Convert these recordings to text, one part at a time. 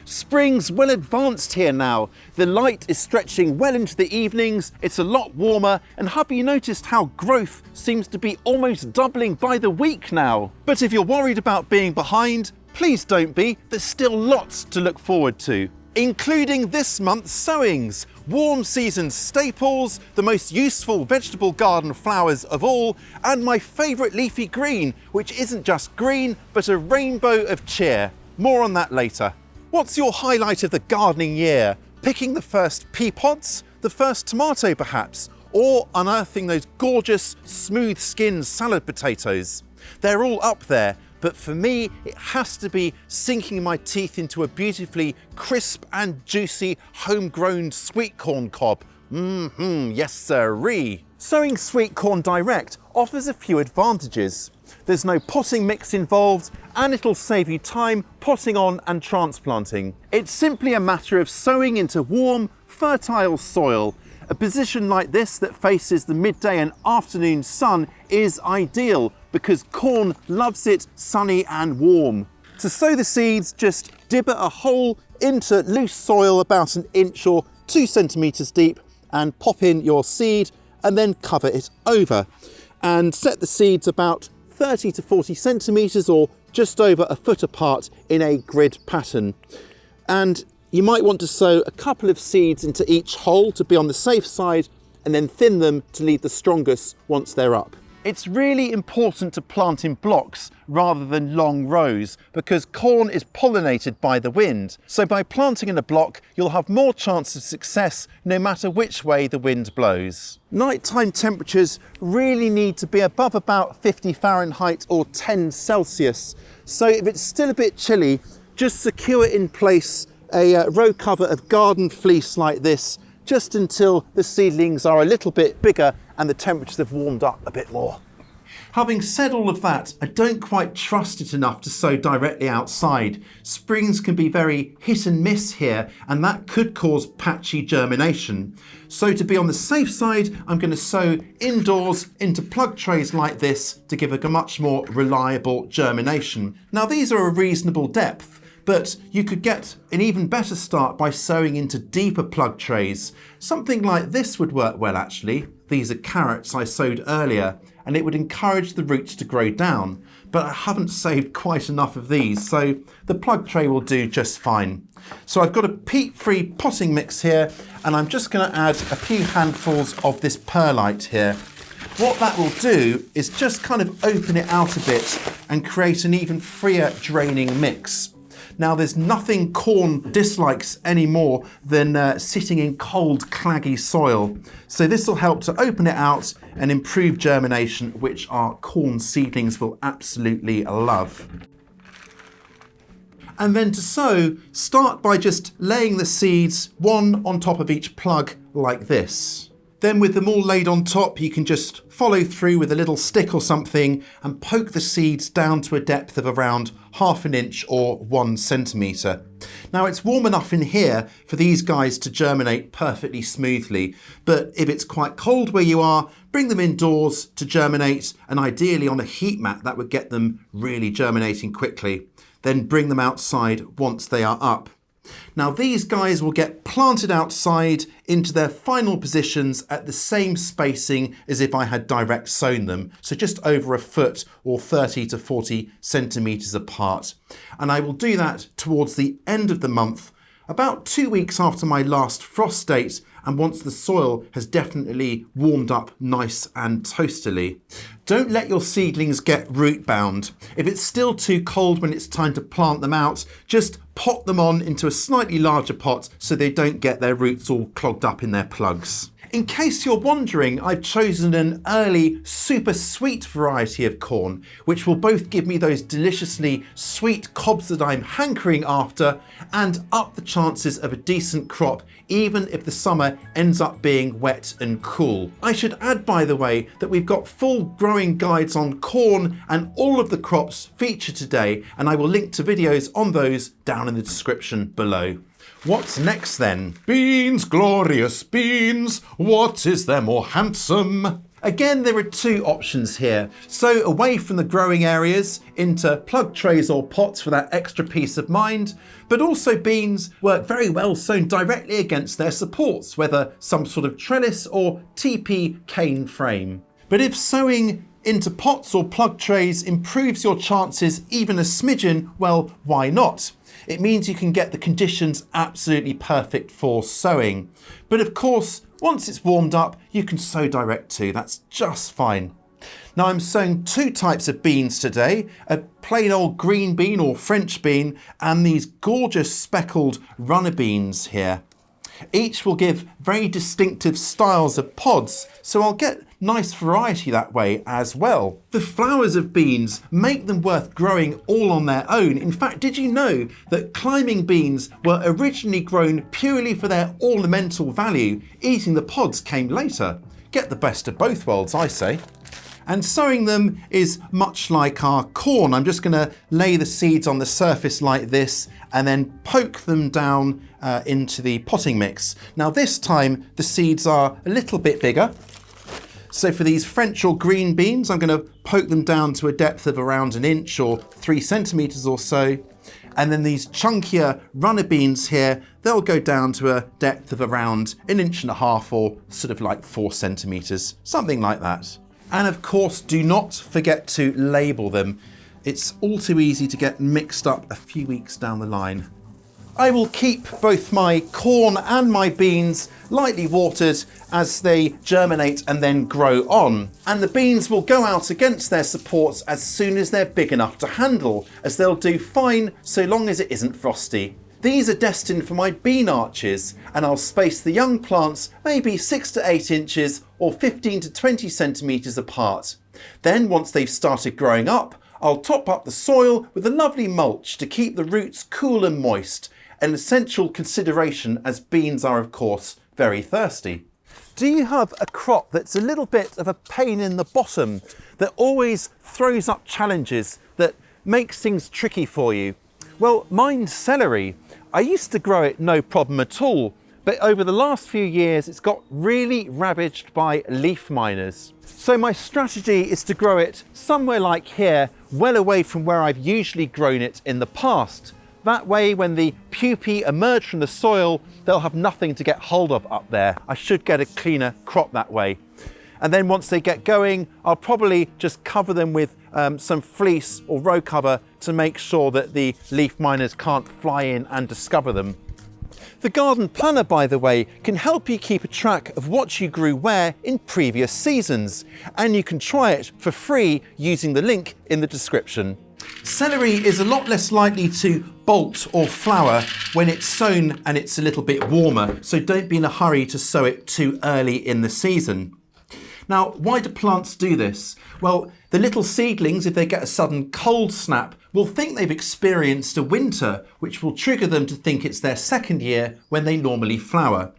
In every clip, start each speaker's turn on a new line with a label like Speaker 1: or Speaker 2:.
Speaker 1: Spring's well advanced here now. The light is stretching well into the evenings, it's a lot warmer, and have you noticed how growth seems to be almost doubling by the week now? But if you're worried about being behind, please don't be, there's still lots to look forward to, including this month's sowings, warm season staples, the most useful vegetable garden flowers of all, and my favourite leafy green, which isn't just green, but a rainbow of cheer. More on that later. What's your highlight of the gardening year? Picking the first pea pods, the first tomato perhaps, or unearthing those gorgeous smooth-skinned salad potatoes? They're all up there, but for me, it has to be sinking my teeth into a beautifully crisp and juicy homegrown sweet corn cob. Yes sirree. Sowing sweet corn direct offers a few advantages. There's no potting mix involved, and it'll save you time potting on and transplanting. It's simply a matter of sowing into warm, fertile soil. A position like this that faces the midday and afternoon sun is ideal because corn loves it sunny and warm. To sow the seeds, just dibber a hole into loose soil about 1 inch or 2 centimetres deep and pop in your seed and then cover it over. And set the seeds about 30 to 40 centimetres or just over a foot apart in a grid pattern. And you might want to sow a couple of seeds into each hole to be on the safe side and then thin them to leave the strongest once they're up. It's really important to plant in blocks rather than long rows because corn is pollinated by the wind. So by planting in a block, you'll have more chance of success no matter which way the wind blows. Nighttime temperatures really need to be above about 50 Fahrenheit or 10 Celsius. So if it's still a bit chilly, just secure in place a row cover of garden fleece like this just until the seedlings are a little bit bigger and the temperatures have warmed up a bit more. Having said all of that, I don't quite trust it enough to sow directly outside. Springs can be very hit and miss here, and that could cause patchy germination. So to be on the safe side, I'm going to sow indoors into plug trays like this to give a much more reliable germination. Now these are a reasonable depth, but you could get an even better start by sowing into deeper plug trays. Something like this would work well actually. These are carrots I sowed earlier, and it would encourage the roots to grow down, but I haven't saved quite enough of these, so the plug tray will do just fine. So I've got a peat-free potting mix here, and I'm just going to add a few handfuls of this perlite here. What that will do is just kind of open it out a bit and create an even freer draining mix. Now there's nothing corn dislikes any more than sitting in cold, claggy soil. So this will help to open it out and improve germination, which our corn seedlings will absolutely love. And then to sow, start by just laying the seeds one on top of each plug like this. Then with them all laid on top, you can just follow through with a little stick or something and poke the seeds down to a depth of around 1/2 inch or 1 centimetre. Now it's warm enough in here for these guys to germinate perfectly smoothly, but if it's quite cold where you are, bring them indoors to germinate, and ideally on a heat mat that would get them really germinating quickly. Then bring them outside once they are up. Now these guys will get planted outside into their final positions at the same spacing as if I had direct sown them, so just over a foot or 30 to 40 centimetres apart. And I will do that towards the end of the month, about 2 weeks after my last frost date, and once the soil has definitely warmed up nice and toastily. Don't let your seedlings get root bound. If it's still too cold when it's time to plant them out, just pot them on into a slightly larger pot so they don't get their roots all clogged up in their plugs. In case you're wondering, I've chosen an early super sweet variety of corn, which will both give me those deliciously sweet cobs that I'm hankering after and up the chances of a decent crop, even if the summer ends up being wet and cool. I should add, by the way, that we've got full growing guides on corn and all of the crops featured today, and I will link to videos on those down in the description below. What's next then? Beans, glorious beans, what is there more handsome? Again, there are two options here. Sow away from the growing areas into plug trays or pots for that extra peace of mind, but also beans work very well sown directly against their supports, whether some sort of trellis or TP cane frame. But if sowing into pots or plug trays improves your chances even a smidgen, well, why not? It means you can get the conditions absolutely perfect for sowing. But of course, once it's warmed up, you can sow direct too. That's just fine. Now I'm sowing two types of beans today, a plain old green bean or French bean and these gorgeous speckled runner beans here. Each will give very distinctive styles of pods, so I'll get nice variety that way as well. The flowers of beans make them worth growing all on their own. In fact, did you know that climbing beans were originally grown purely for their ornamental value? Eating the pods came later. Get the best of both worlds, I say. And sowing them is much like our corn. I'm just going to lay the seeds on the surface like this and then poke them down into the potting mix. Now this time the seeds are a little bit bigger. So for these French or green beans, I'm going to poke them down to a depth of around 1 inch or 3 centimetres or so. And then these chunkier runner beans here, they'll go down to a depth of around 1.5 inches or sort of like 4 centimetres, something like that. And of course, do not forget to label them. It's all too easy to get mixed up a few weeks down the line. I will keep both my corn and my beans lightly watered as they germinate and then grow on. And the beans will go out against their supports as soon as they're big enough to handle, as they'll do fine so long as it isn't frosty. These are destined for my bean arches, and I'll space the young plants maybe 6 to 8 inches or 15 to 20 centimetres apart. Then once they've started growing up, I'll top up the soil with a lovely mulch to keep the roots cool and moist, an essential consideration as beans are of course very thirsty. Do you have a crop that's a little bit of a pain in the bottom, that always throws up challenges, that makes things tricky for you? Well, mine's celery. I used to grow it no problem at all, but over the last few years it's got really ravaged by leaf miners. So my strategy is to grow it somewhere like here, well away from where I've usually grown it in the past. That way, when the pupae emerge from the soil, they'll have nothing to get hold of up there. I should get a cleaner crop that way. And then once they get going, I'll probably just cover them with some fleece or row cover to make sure that the leaf miners can't fly in and discover them. The garden planner, by the way, can help you keep a track of what you grew where in previous seasons, and you can try it for free using the link in the description. Celery is a lot less likely to bolt or flower when it's sown and it's a little bit warmer, so don't be in a hurry to sow it too early in the season. Now, why do plants do this? Well, the little seedlings, if they get a sudden cold snap, will think they've experienced a winter, which will trigger them to think it's their second year when they normally flower.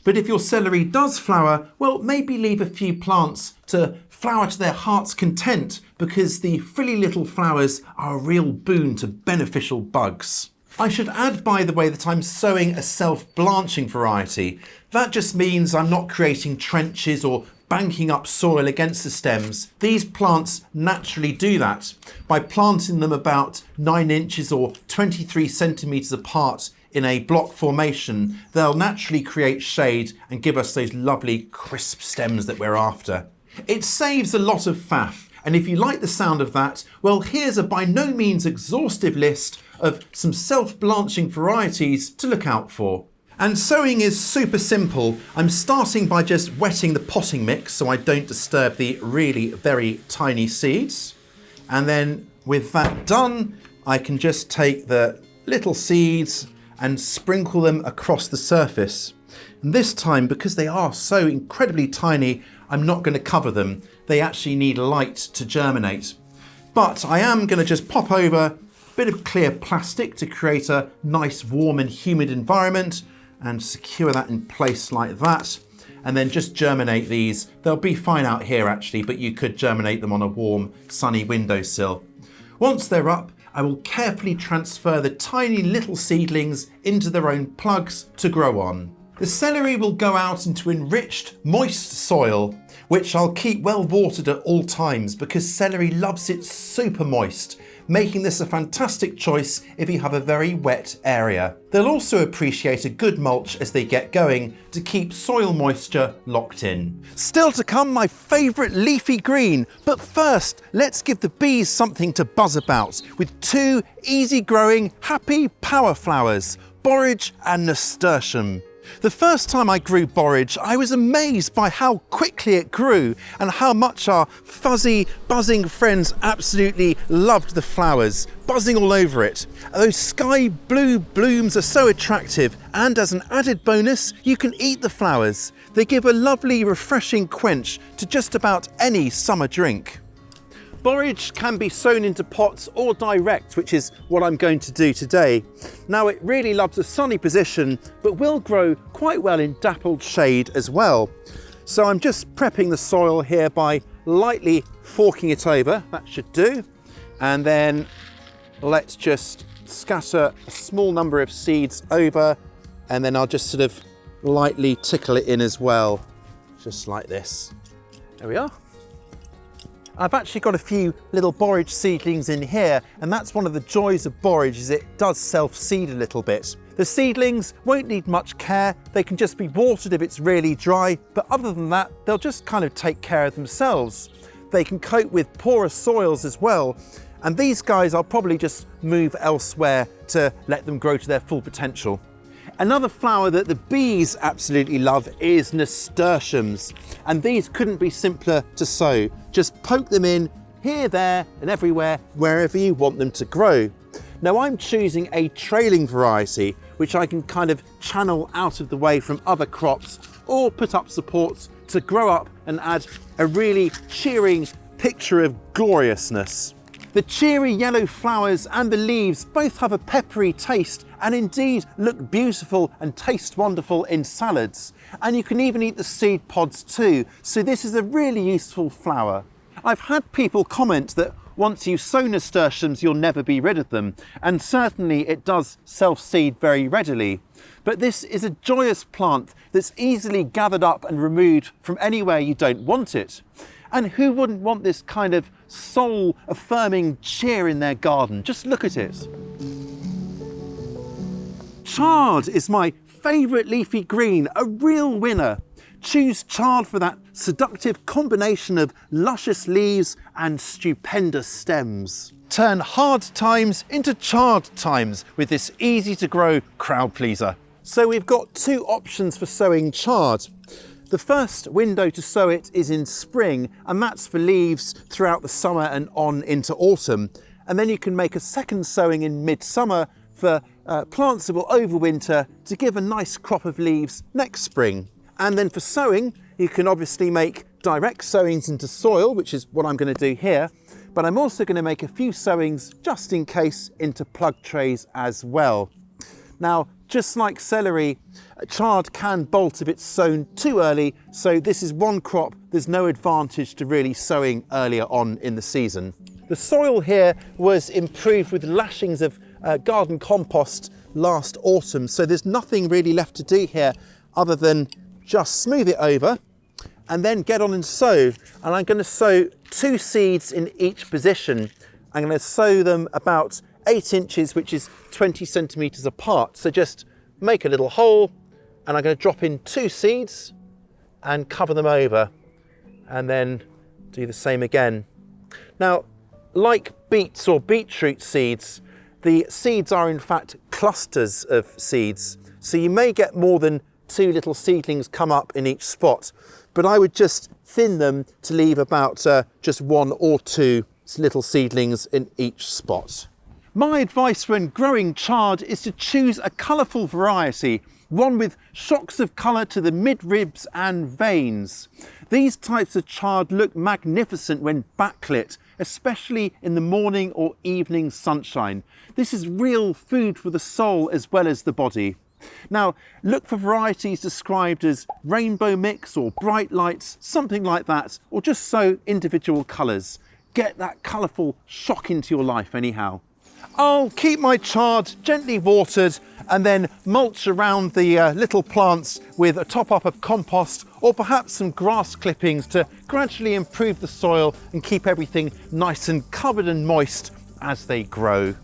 Speaker 1: But if your celery does flower, well, maybe leave a few plants to flower to their heart's content, because the frilly little flowers are a real boon to beneficial bugs. I should add, by the way, that I'm sowing a self-blanching variety. That just means I'm not creating trenches or banking up soil against the stems. These plants naturally do that. By planting them about 9 inches or 23 centimetres apart in a block formation, they'll naturally create shade and give us those lovely crisp stems that we're after. It saves a lot of faff, and if you like the sound of that, well, here's a by no means exhaustive list of some self-blanching varieties to look out for. And sowing is super simple. I'm starting by just wetting the potting mix so I don't disturb the really very tiny seeds. And then with that done, I can just take the little seeds and sprinkle them across the surface. And this time, because they are so incredibly tiny, I'm not going to cover them. They actually need light to germinate. But I am going to just pop over a bit of clear plastic to create a nice warm and humid environment and secure that in place like that. And then just germinate these. They'll be fine out here actually, but you could germinate them on a warm, sunny windowsill. Once they're up, I will carefully transfer the tiny little seedlings into their own plugs to grow on. The celery will go out into enriched, moist soil which I'll keep well watered at all times because celery loves it super moist, making this a fantastic choice if you have a very wet area. They'll also appreciate a good mulch as they get going to keep soil moisture locked in. Still to come, my favourite leafy green, but first let's give the bees something to buzz about with two easy growing happy power flowers, borage and nasturtium. The first time I grew borage, I was amazed by how quickly it grew and how much our fuzzy, buzzing friends absolutely loved the flowers, buzzing all over it. Those sky blue blooms are so attractive, and as an added bonus, you can eat the flowers. They give a lovely, refreshing quench to just about any summer drink. Borage can be sown into pots or direct, which is what I'm going to do today. Now, it really loves a sunny position, but will grow quite well in dappled shade as well. So I'm just prepping the soil here by lightly forking it over. That should do. And then let's just scatter a small number of seeds over, and then I'll just sort of lightly tickle it in as well, just like this. There we are. I've actually got a few little borage seedlings in here, and that's one of the joys of borage, is it does self-seed a little bit. The seedlings won't need much care, they can just be watered if it's really dry, but other than that, they'll just kind of take care of themselves. They can cope with poorer soils as well, and these guys I'll probably just move elsewhere to let them grow to their full potential. Another flower that the bees absolutely love is nasturtiums, and these couldn't be simpler to sow. Just poke them in here, there and everywhere, wherever you want them to grow. Now I'm choosing a trailing variety, which I can kind of channel out of the way from other crops or put up supports to grow up and add a really cheering picture of gloriousness. The cheery yellow flowers and the leaves both have a peppery taste and indeed look beautiful and taste wonderful in salads. And you can even eat the seed pods too, so this is a really useful flower. I've had people comment that once you sow nasturtiums, you'll never be rid of them, and certainly it does self-seed very readily. But this is a joyous plant that's easily gathered up and removed from anywhere you don't want it. And who wouldn't want this kind of soul-affirming cheer in their garden? Just look at it. Chard is my favourite leafy green, a real winner. Choose chard for that seductive combination of luscious leaves and stupendous stems. Turn hard times into chard times with this easy to grow crowd pleaser. So we've got two options for sowing chard. The first window to sow it is in spring, and that's for leaves throughout the summer and on into autumn. And then you can make a second sowing in midsummer for plants that will overwinter to give a nice crop of leaves next spring. And then for sowing, you can obviously make direct sowings into soil, which is what I'm going to do here, but I'm also going to make a few sowings just in case into plug trays as well. Now, just like celery, chard can bolt if it's sown too early, so this is one crop there's no advantage to really sowing earlier on in the season. The soil here was improved with lashings of garden compost last autumn, so there's nothing really left to do here other than just smooth it over and then get on and sow. And I'm going to sow 2 seeds in each position. I'm going to sow them about 8 inches, which is 20 centimetres apart. So just make a little hole, and I'm going to drop in 2 seeds and cover them over, and then do the same again. Now, like beets or beetroot seeds, the seeds are in fact clusters of seeds. So you may get more than 2 little seedlings come up in each spot, but I would just thin them to leave about just 1 or 2 little seedlings in each spot. My advice when growing chard is to choose a colourful variety, one with shocks of colour to the midribs and veins. These types of chard look magnificent when backlit, especially in the morning or evening sunshine. This is real food for the soul as well as the body. Now, look for varieties described as rainbow mix or bright lights, something like that, or just sow individual colours. Get that colourful shock into your life anyhow. I'll keep my chard gently watered and then mulch around the little plants with a top up of compost or perhaps some grass clippings to gradually improve the soil and keep everything nice and covered and moist as they grow.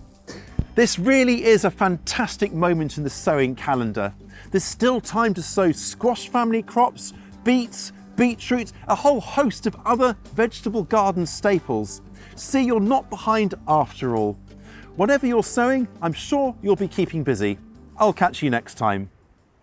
Speaker 1: This really is a fantastic moment in the sowing calendar. There's still time to sow squash family crops, beets, beetroot, a whole host of other vegetable garden staples. See, you're not behind after all. Whatever you're sowing, I'm sure you'll be keeping busy. I'll catch you next time.